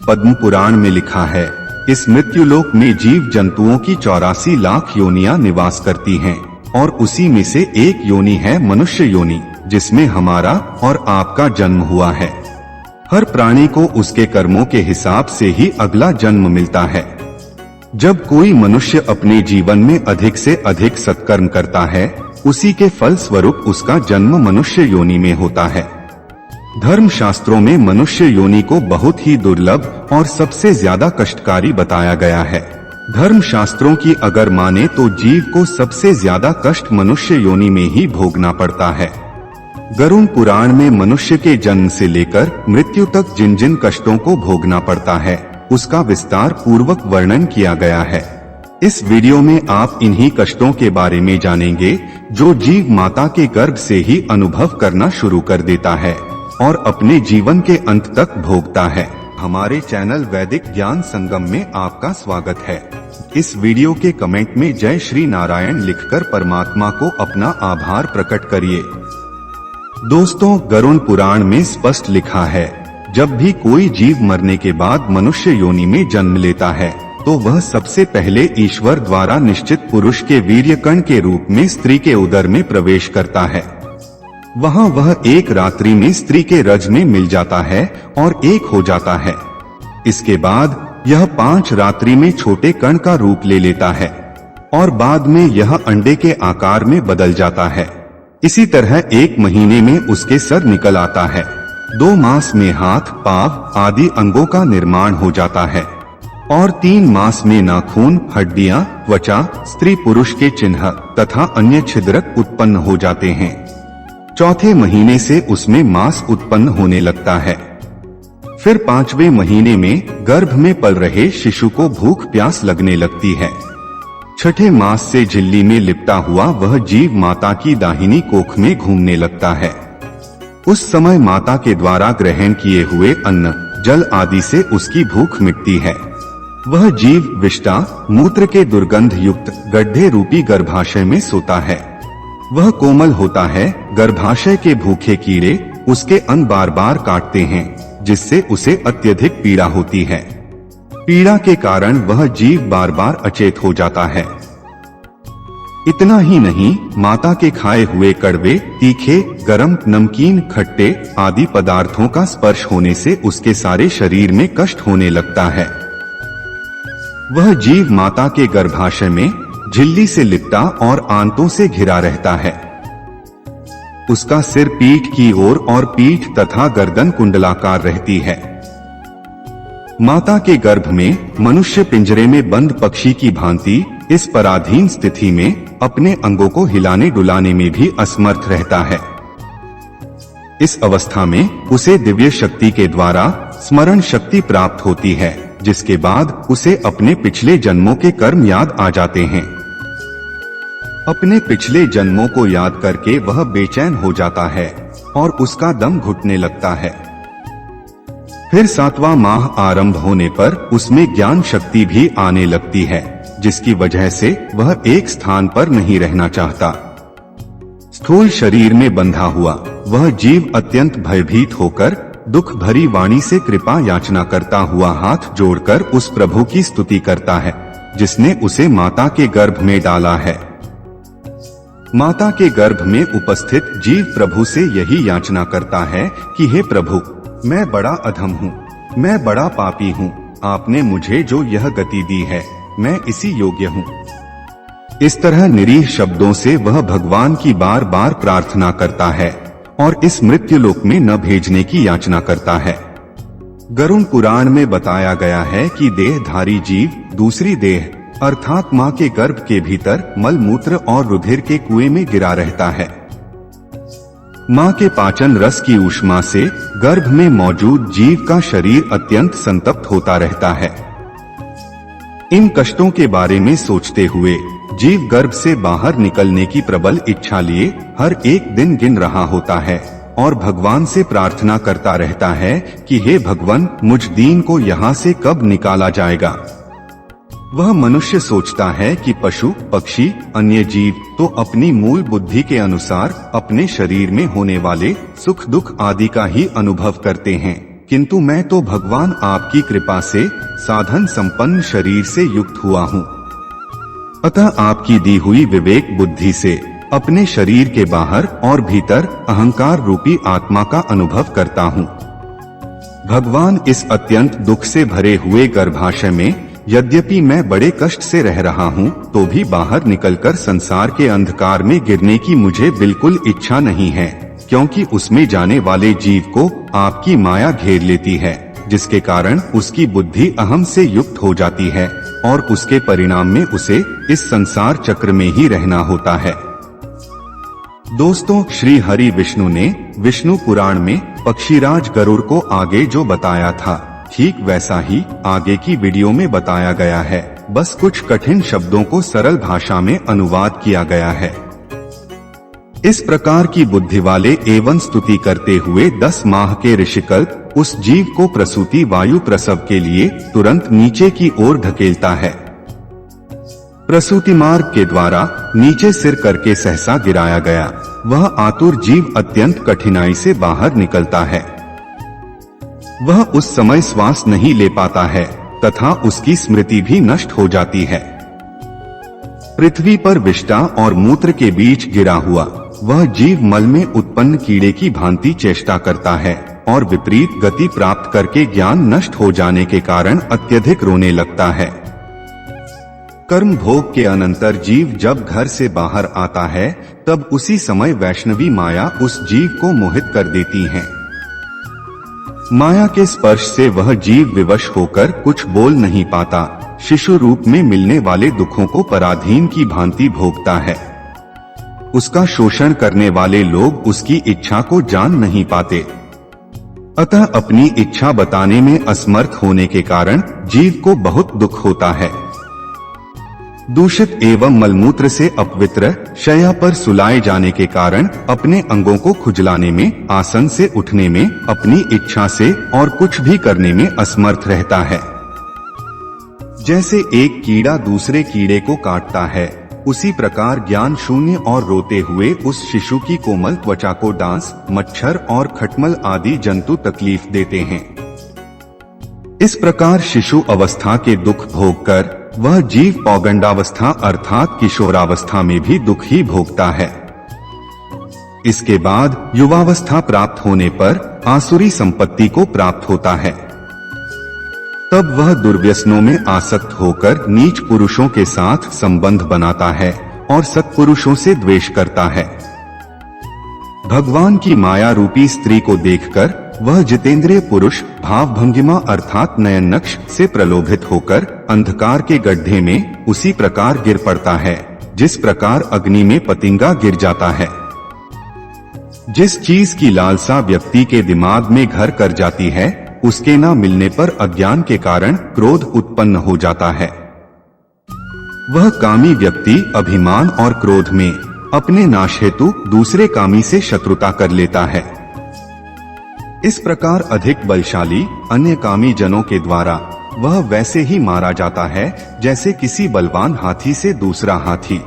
पद्म पुराण में लिखा है, इस मृत्युलोक में जीव जंतुओं की 84 लाख योनियां निवास करती हैं और उसी में से एक योनि है मनुष्य योनि, जिसमें हमारा और आपका जन्म हुआ है। हर प्राणी को उसके कर्मों के हिसाब से ही अगला जन्म मिलता है। जब कोई मनुष्य अपने जीवन में अधिक से अधिक सत्कर्म करता है, उसी के फल स्वरूप उसका जन्म मनुष्य योनि में होता है। धर्म शास्त्रों में मनुष्य योनि को बहुत ही दुर्लभ और सबसे ज्यादा कष्टकारी बताया गया है। धर्म शास्त्रों की अगर माने तो जीव को सबसे ज्यादा कष्ट मनुष्य योनि में ही भोगना पड़ता है। गरुड़ पुराण में मनुष्य के जन्म से लेकर मृत्यु तक जिन जिन कष्टों को भोगना पड़ता है, उसका विस्तार पूर्वक वर्णन किया गया है। इस वीडियो में आप इन्हीं कष्टों के बारे में जानेंगे जो जीव माता के गर्भ से ही अनुभव करना शुरू कर देता है और अपने जीवन के अंत तक भोगता है। हमारे चैनल वैदिक ज्ञान संगम में आपका स्वागत है। इस वीडियो के कमेंट में जय श्री नारायण लिखकर परमात्मा को अपना आभार प्रकट करिए। दोस्तों, गरुड़ पुराण में स्पष्ट लिखा है, जब भी कोई जीव मरने के बाद मनुष्य योनि में जन्म लेता है तो वह सबसे पहले ईश्वर द्वारा निश्चित पुरुष के वीर्यकण के रूप में स्त्री के उदर में प्रवेश करता है। वहाँ वह एक रात्रि में स्त्री के रज में मिल जाता है और एक हो जाता है। इसके बाद यह 5 रात्रि में छोटे कण का रूप ले लेता है और बाद में यह अंडे के आकार में बदल जाता है। इसी तरह 1 महीने में उसके सर निकल आता है। 2 मास में हाथ, पांव आदि अंगों का निर्माण हो जाता है और 3 मास में नाखून, हड्डियां, त्वचा, स्त्री पुरुष के चिन्ह तथा अन्य छिद्रक उत्पन्न हो जाते हैं। चौथे महीने से उसमें मांस उत्पन्न होने लगता है। फिर 5वें महीने में गर्भ में पल रहे शिशु को भूख प्यास लगने लगती है। 6ठे मास से झिल्ली में लिपटा हुआ वह जीव माता की दाहिनी कोख में घूमने लगता है। उस समय माता के द्वारा ग्रहण किए हुए अन्न, जल आदि से उसकी भूख मिटती है। वह जीव विष्टा मूत्र के दुर्गंध युक्त गड्ढे रूपी गर्भाशय में सोता है। वह कोमल होता है। गर्भाशय के भूखे कीड़े उसके अंग बार बार काटते हैं, जिससे उसे अत्यधिक पीड़ा होती है। पीड़ा के कारण वह जीव बार बार अचेत हो जाता है। इतना ही नहीं, माता के खाए हुए कड़वे, तीखे, गरम, नमकीन, खट्टे आदि पदार्थों का स्पर्श होने से उसके सारे शरीर में कष्ट होने लगता है। वह जीव माता के गर्भाशय में झिल्ली से लिपटा और आंतों से घिरा रहता है। उसका सिर पीठ की ओर और पीठ तथा गर्दन कुंडलाकार रहती है। माता के गर्भ में मनुष्य पिंजरे में बंद पक्षी की भांति इस पराधीन स्थिति में अपने अंगों को हिलाने डुलाने में भी असमर्थ रहता है। इस अवस्था में उसे दिव्य शक्ति के द्वारा स्मरण शक्ति प्राप्त होती है, जिसके बाद उसे अपने पिछले जन्मों के कर्म याद आ जाते हैं। अपने पिछले जन्मों को याद करके वह बेचैन हो जाता है और उसका दम घुटने लगता है। फिर 7वां माह आरंभ होने पर उसमें ज्ञान शक्ति भी आने लगती है, जिसकी वजह से वह एक स्थान पर नहीं रहना चाहता। स्थूल शरीर में बंधा हुआ वह जीव अत्यंत भयभीत होकर दुख भरी वाणी से कृपा याचना करता हुआ हाथ जोड़कर उस प्रभु की स्तुति करता है, जिसने उसे माता के गर्भ में डाला है। माता के गर्भ में उपस्थित जीव प्रभु से यही याचना करता है कि हे प्रभु, मैं बड़ा अधम हूँ, मैं बड़ा पापी हूँ, आपने मुझे जो यह गति दी है, मैं इसी योग्य हूँ। इस तरह निरीह शब्दों से वह भगवान की बार बार प्रार्थना करता है और इस मृत्युलोक में न भेजने की याचना करता है। गरुड़ पुराण में बताया गया है कि देहधारी जीव दूसरी देह अर्थात माँ के गर्भ के भीतर मल मूत्र और रुधिर के कुएं में गिरा रहता है। माँ के पाचन रस की ऊष्मा से गर्भ में मौजूद जीव का शरीर अत्यंत संतप्त होता रहता है। इन कष्टों के बारे में सोचते हुए जीव गर्भ से बाहर निकलने की प्रबल इच्छा लिए हर एक दिन गिन रहा होता है और भगवान से प्रार्थना करता रहता है कि हे भगवान, मुझ दीन को यहाँ से कब निकाला जाएगा। वह मनुष्य सोचता है कि पशु, पक्षी, अन्य जीव तो अपनी मूल बुद्धि के अनुसार अपने शरीर में होने वाले सुख दुख आदि का ही अनुभव करते हैं, किंतु मैं तो भगवान आपकी कृपा से साधन संपन्न शरीर से युक्त हुआ हूँ। अतः आपकी दी हुई विवेक बुद्धि से अपने शरीर के बाहर और भीतर अहंकार रूपी आत्मा का अनुभव करता हूँ। भगवान, इस अत्यंत दुख से भरे हुए गर्भाशय में यद्यपि मैं बड़े कष्ट से रह रहा हूँ, तो भी बाहर निकलकर संसार के अंधकार में गिरने की मुझे बिल्कुल इच्छा नहीं है, क्योंकि उसमें जाने वाले जीव को आपकी माया घेर लेती है, जिसके कारण उसकी बुद्धि अहम से युक्त हो जाती है और उसके परिणाम में उसे इस संसार चक्र में ही रहना होता है। दोस्तों, श्री हरि विष्णु ने विष्णु पुराण में पक्षीराज गरुड़ को आगे जो बताया था, ठीक वैसा ही आगे की वीडियो में बताया गया है। बस कुछ कठिन शब्दों को सरल भाषा में अनुवाद किया गया है। इस प्रकार की बुद्धि वाले एवं स्तुति करते हुए 10 माह के ऋषिकल्प उस जीव को प्रसूति वायु प्रसव के लिए तुरंत नीचे की ओर धकेलता है। प्रसूति मार्ग के द्वारा नीचे सिर करके सहसा गिराया गया वह आतुर जीव अत्यंत कठिनाई से बाहर निकलता है। वह उस समय श्वास नहीं ले पाता है तथा उसकी स्मृति भी नष्ट हो जाती है। पृथ्वी पर विष्ठा और मूत्र के बीच गिरा हुआ वह जीव मल में उत्पन्न कीड़े की भांति चेष्टा करता है और विपरीत गति प्राप्त करके ज्ञान नष्ट हो जाने के कारण अत्यधिक रोने लगता है। कर्म भोग के अनंतर जीव जब घर से बाहर आता है, तब उसी समय वैष्णवी माया उस जीव को मोहित कर देती है। माया के स्पर्श से वह जीव विवश होकर कुछ बोल नहीं पाता, शिशु रूप में मिलने वाले दुखों को पराधीन की भांति भोगता है। उसका शोषण करने वाले लोग उसकी इच्छा को जान नहीं पाते, अतः अपनी इच्छा बताने में असमर्थ होने के कारण जीव को बहुत दुख होता है। दूषित एवं मलमूत्र से अपवित्र शैया पर सुलाए जाने के कारण अपने अंगों को खुजलाने में, आसन से उठने में, अपनी इच्छा से और कुछ भी करने में असमर्थ रहता है। जैसे एक कीड़ा दूसरे कीड़े को काटता है, उसी प्रकार ज्ञान शून्य और रोते हुए उस शिशु की कोमल त्वचा को डांस, मच्छर और खटमल आदि जंतु तकलीफ देते हैं। इस प्रकार शिशु अवस्था के दुख भोगकर वह जीव पौगंडावस्था अर्थात किशोरावस्था में भी दुख ही भोगता है। इसके बाद युवावस्था प्राप्त होने पर आसुरी संपत्ति को प्राप्त होता है। तब वह दुर्व्यसनों में आसक्त होकर नीच पुरुषों के साथ संबंध बनाता है और सत्पुरुषों से द्वेष करता है। भगवान की माया रूपी स्त्री को देखकर वह जितेंद्रिय पुरुष भावभंगिमा अर्थात नयन नक्श से प्रलोभित होकर अंधकार के गड्ढे में उसी प्रकार गिर पड़ता है जिस प्रकार अग्नि में पतिंगा गिर जाता है। जिस चीज की लालसा व्यक्ति के दिमाग में घर कर जाती है, उसके न मिलने पर अज्ञान के कारण क्रोध उत्पन्न हो जाता है। वह कामी व्यक्ति अभिमान और क्रोध में अपने नाश हेतु दूसरे कामी से शत्रुता कर लेता है। इस प्रकार अधिक बलशाली अन्य कामी जनों के द्वारा वह वैसे ही मारा जाता है जैसे किसी बलवान हाथी से दूसरा हाथी।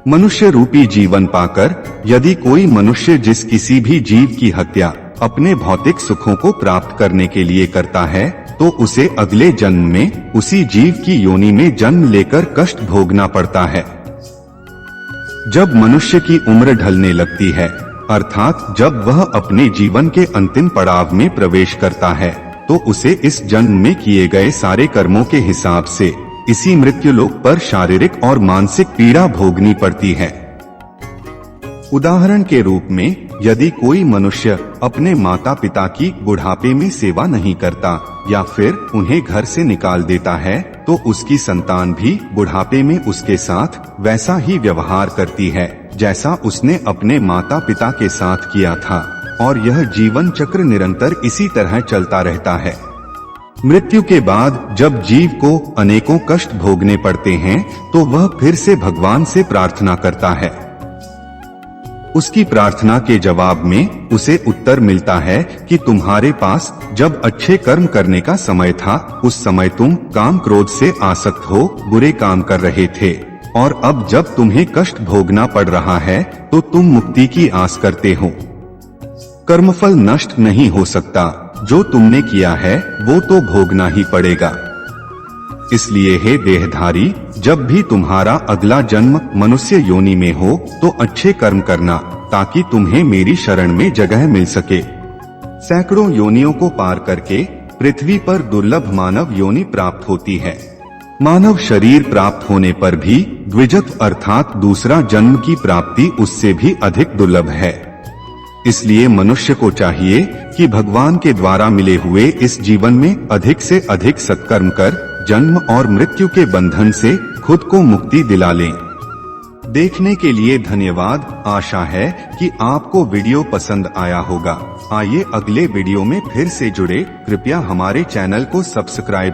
मनुष्य रूपी जीवन पाकर यदि कोई मनुष्य जिस किसी भी जीव की हत्या अपने भौतिक सुखों को प्राप्त करने के लिए करता है, तो उसे अगले जन्म में उसी जीव की योनि में जन्म लेकर कष्ट भोगना पड़ता है। जब मनुष्य की उम्र ढलने लगती है, अर्थात जब वह अपने जीवन के अंतिम पड़ाव में प्रवेश करता है, तो उसे इस जन्म में किए गए सारे कर्मों के हिसाब से इसी मृत्युलोक पर शारीरिक और मानसिक पीड़ा भोगनी पड़ती है। उदाहरण के रूप में यदि कोई मनुष्य अपने माता पिता की बुढ़ापे में सेवा नहीं करता या फिर उन्हें घर से निकाल देता है, तो उसकी संतान भी बुढ़ापे में उसके साथ वैसा ही व्यवहार करती है जैसा उसने अपने माता पिता के साथ किया था, और यह जीवन चक्र निरंतर इसी तरह चलता रहता है। मृत्यु के बाद जब जीव को अनेकों कष्ट भोगने पड़ते हैं, तो वह फिर से भगवान से प्रार्थना करता है। उसकी प्रार्थना के जवाब में उसे उत्तर मिलता है कि तुम्हारे पास जब अच्छे कर्म करने का समय था, उस समय तुम काम क्रोध से आसक्त हो बुरे काम कर रहे थे, और अब जब तुम्हें कष्ट भोगना पड़ रहा है तो तुम मुक्ति की आस करते हो। कर्मफल नष्ट नहीं हो सकता, जो तुमने किया है वो तो भोगना ही पड़ेगा। इसलिए हे देहधारी, जब भी तुम्हारा अगला जन्म मनुष्य योनि में हो तो अच्छे कर्म करना, ताकि तुम्हें मेरी शरण में जगह मिल सके। सैकड़ों योनियों को पार करके पृथ्वी पर दुर्लभ मानव योनि प्राप्त होती है। मानव शरीर प्राप्त होने पर भी द्विजत्व अर्थात दूसरा जन्म की प्राप्ति उससे भी अधिक दुर्लभ है। इसलिए मनुष्य को चाहिए कि भगवान के द्वारा मिले हुए इस जीवन में अधिक से अधिक सत्कर्म कर जन्म और मृत्यु के बंधन से खुद को मुक्ति दिला लें। देखने के लिए धन्यवाद। आशा है कि आपको वीडियो पसंद आया होगा। आइए अगले वीडियो में फिर से जुड़े। कृपया हमारे चैनल को सब्सक्राइब